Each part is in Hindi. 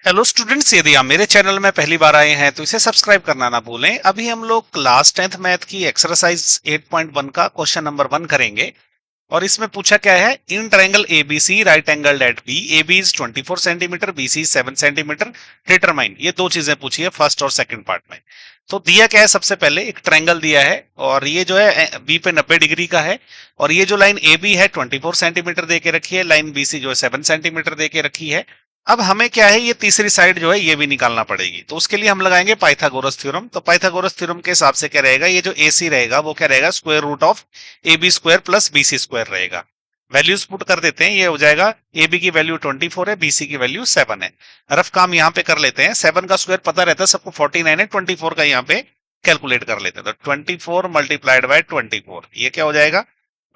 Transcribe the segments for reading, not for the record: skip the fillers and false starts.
हेलो स्टूडेंट्स, यदि आप मेरे चैनल में पहली बार आए हैं तो इसे सब्सक्राइब करना ना भूलें। अभी हम लोग क्लास 10th मैथ की एक्सरसाइज 8.1 का क्वेश्चन नंबर 1 करेंगे। और इसमें पूछा क्या है, in triangle ABC right angle at B, AB is 24 centimeter, BC 7 centimeter, determine. ये दो चीजें पूछी है फर्स्ट और सेकंड पार्ट में। तो दिया क्या है, सबसे पहले एक ट्रायंगल दिया है और ये जो है बी पे 90 डिग्री का है। और ये जो लाइन AB है 24 सेंटीमीटर दे के रखी है, लाइन BC जो है 7 सेंटीमीटर दे के रखी है। अब हमें क्या है, ये तीसरी साइड जो है ये भी निकालना पड़ेगी। तो उसके लिए हम लगाएंगे पाइथागोरस थ्योरम। तो पाइथागोरस थ्योरम के हिसाब से क्या रहेगा, ये जो AC रहेगा वो क्या रहेगा, square root of AB square plus BC square रहेगा। वैल्यूज पुट कर देते हैं, ये हो जाएगा AB की वैल्यू 24 है, BC की वैल्यू 7 है। रफ काम यहाँ पे कर लेते हैं। 7 का स्क्वायर पता रहता है सबको 49 है, 24 का यहाँ पे कैलकुलेट कर लेते हैं। तो 24 मल्टीप्लाइड बाय 24, ये क्या हो जाएगा,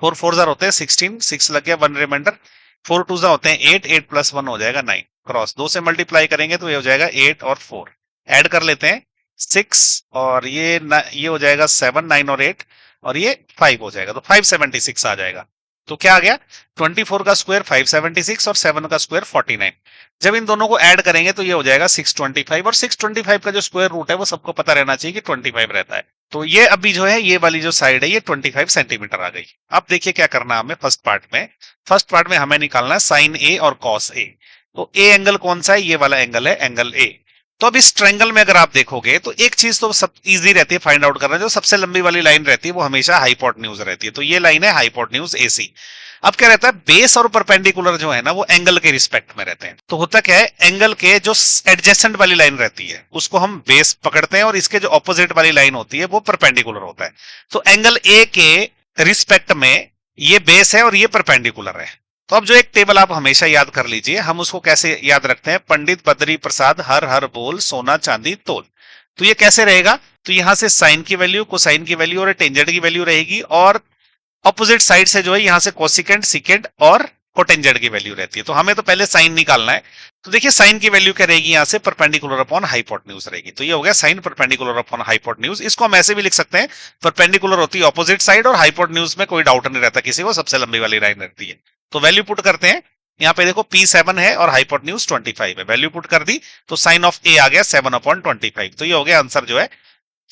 4 4 जार होते हैं 16, 6 लग गया, 1 रिमाइंडर, 4 2 होते हैं 8, 8 प्लस 1 हो जाएगा 9। क्रॉस 2 से मल्टीप्लाई करेंगे तो ये हो जाएगा 8 और 4। ऐड कर लेते हैं 6 और ये हो जाएगा 7, 9 और 8 और ये 5 हो जाएगा, तो 576 आ जाएगा। तो क्या आ गया, 24 का स्क्वायर 576 और 7 का स्क्वायर 49। जब इन दोनों को ऐड करेंगे तो ये हो जाएगा 625। और 625 का जो स्क्वायर रूट है वो सबको पता रहना चाहिए कि 25 रहता है। तो ये अभी जो है ये वाली जो साइड है ये 25 सेंटीमीटर आ गई। अब देखिए क्या करना है हमें फर्स्ट पार्ट में हमें निकालना है साइन ए और कॉस ए। तो ए एंगल कौन सा है, ये वाला एंगल है, एंगल ए। तो अब इस ट्रायंगल में अगर आप देखोगे तो एक चीज तो सब इजी रहती है फाइंड आउट करना, जो सबसे लंबी वाली लाइन रहती है वो हमेशा हाइपोटेन्यूज रहती है। तो ये लाइन है हाइपोटेन्यूज AC। अब क्या रहता है, बेस और परपेंडिकुलर जो है ना वो एंगल के रिस्पेक्ट में रहते हैं। तो होता क्या है, एंगल के जो एडजेसेंट वाली लाइन रहती है उसको हम बेस पकड़ते हैं और इसके जो ऑपोजिट वाली लाइन होती है वो परपेंडिकुलर होता है। तो एंगल ए के रिस्पेक्ट में ये बेस है और ये परपेंडिकुलर है। तो अब जो एक टेबल आप हमेशा याद कर लीजिए, हम उसको कैसे याद रखते हैं, पंडित बद्री प्रसाद हर हर बोल सोना चांदी तोल। तो ये कैसे रहेगा, तो यहां से साइन की वैल्यू, कोसाइन की वैल्यू और टेंजेंट की वैल्यू रहेगी, और ऑपोजिट साइड से जो है यहां से कोसिकेंट सिकेंट और कोटेंजेंट की वैल्यू रहती है। तो हमें तो पहले साइन निकालना है। तो देखिए साइन की वैल्यू क्या रहेगी, यहां से परपेंडिकुलर अपॉन हाइपोटेन्यूज रहेगी। तो ये हो गया साइन परपेंडिकुलर अपॉन हाइपोटेन्यूज। इसको हम ऐसे भी लिख सकते हैं, परपेंडिकुलर होती है ऑपोजिट साइड और हाइपोटेन्यूज में कोई डाउट नहीं रहता किसी को, सबसे लंबी वाली लाइन रहती है। तो वैल्यू पुट करते हैं, यहाँ पे देखो P7 है और हाइपोटेन्यूज 25 है, वैल्यू पुट कर दी तो साइन ऑफ ए आ गया 7/25। तो ये हो गया आंसर जो है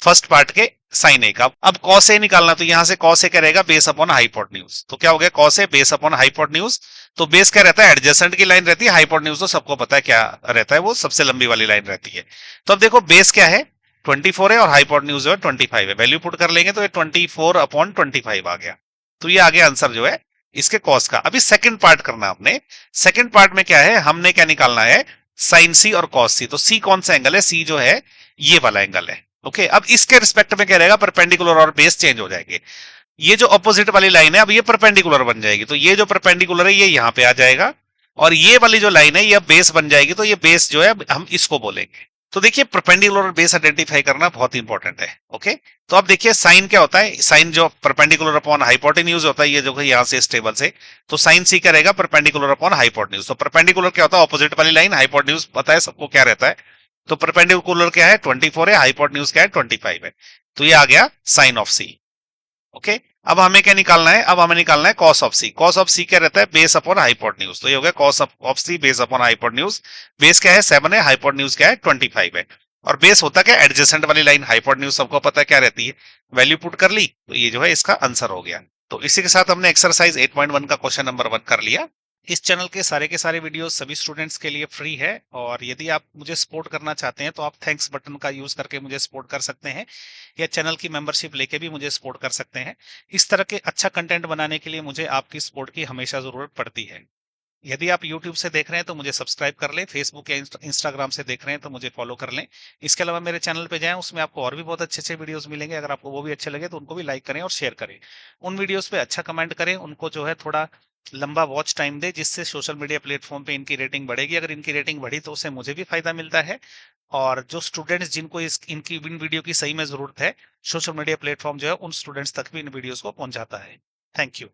फर्स्ट पार्ट के साइन ए का। अब कॉस ए निकालना, तो यहां से कॉस ए क्या रहेगा, बेस अपॉन हाइपोटेन्यूज। तो क्या हो गया, cos A base upon hypotenuse. तो बेस क्या रहता है, एडजेसेंट की लाइन रहती है, हाइपोटेन्यूज तो सबको पता है क्या रहता है, वो सबसे लंबी वाली लाइन रहती है। तो अब देखो बेस क्या है 24 है और हाइपोटेन्यूज जो है 25 है, वैल्यू पुट कर लेंगे तो ये 24/25 आ गया। तो ये आ गया आंसर जो है इसके कॉस का। अभी सेकंड पार्ट करना आपने। सेकंड पार्ट में क्या है, हमने क्या निकालना है, साइन सी और कॉस सी। तो सी कौन सा एंगल है, सी जो है ये वाला एंगल है। ओके, अब इसके रिस्पेक्ट में क्या रहेगा, परपेंडिकुलर और बेस चेंज हो जाएंगे। ये जो अपोजिट वाली लाइन है अब ये परपेंडिकुलर बन जाएगी, तो ये जो परपेंडिकुलर है ये यहां पे आ जाएगा, और ये वाली जो लाइन है ये अब बेस बन जाएगी। तो ये बेस जो है हम इसको बोलेंगे। तो देखिए परपेंडिकुलर और बेस आइडेंटिफाई करना बहुत इंपॉर्टेंट है। ओके, तो अब देखिए साइन क्या होता है, साइन जो परपेंडिकुलर अपॉन हाइपोटेन्यूज होता है, ये जो यहां से इस टेबल से, तो साइन सी क्या रहेगा, परपेंडिकुलर अपॉन हाइपोटेन्यूज। तो परपेंडिकुलर क्या होता है, ऑपोजिट वाली लाइन, हाइपोटेन्यूज पता है सबको क्या रहता है। तो परपेंडिकुलर क्या है 24 है, हाइपोटेन्यूज क्या है 25 है। तो ये आ गया साइन ऑफ सी। ओके, अब हमें क्या निकालना है, अब हमें निकालना है cos of c. Cos of c क्या रहता है, बेस अपॉन हाइपोटेन्यूज। तो ये हो गया cos of C base upon hypotenuse. Base क्या है 7 है, हाइपोटेन्यूज क्या है 25 है। और बेस होता क्या, एडजेसेंट वाली लाइन, हाइपोटेन्यूज सबको पता है क्या रहती है, वैल्यू पुट कर ली तो ये जो है इसका आंसर हो गया। तो इसी के साथ हमने एक्सरसाइज 8.1 का क्वेश्चन नंबर 1 कर लिया। इस चैनल के सारे वीडियोस सभी स्टूडेंट्स के लिए फ्री है, और यदि आप मुझे सपोर्ट करना चाहते हैं तो आप थैंक्स बटन का यूज करके मुझे सपोर्ट कर सकते हैं, या चैनल की मेंबरशिप लेके भी मुझे सपोर्ट कर सकते हैं। इस तरह के अच्छा कंटेंट बनाने के लिए मुझे आपकी सपोर्ट की हमेशा जरूरत पड़ती है। यदि आप YouTube से देख रहे हैं तो मुझे सब्सक्राइब कर लें, फेसबुक या इंस्टाग्राम से देख रहे हैं तो मुझे फॉलो कर लें। इसके अलावा मेरे चैनल पे जाएं, उसमें आपको और भी बहुत अच्छे अच्छे वीडियोस मिलेंगे। अगर आपको वो भी अच्छे लगे तो उनको भी लाइक करें और शेयर करें। उन वीडियोस पे अच्छा कमेंट करें, उनको जो है थोड़ा लंबा वॉच टाइम दे, जिससे सोशल मीडिया प्लेटफॉर्म पे इनकी रेटिंग बढ़ेगी। अगर इनकी रेटिंग बढ़ी तो उससे मुझे भी फायदा मिलता है, और जो स्टूडेंट्स जिनको इनकी इन वीडियो की सही में जरूरत है, सोशल मीडिया प्लेटफॉर्म जो है उन स्टूडेंट्स तक भी इन वीडियोस को पहुंचाता है। Thank you.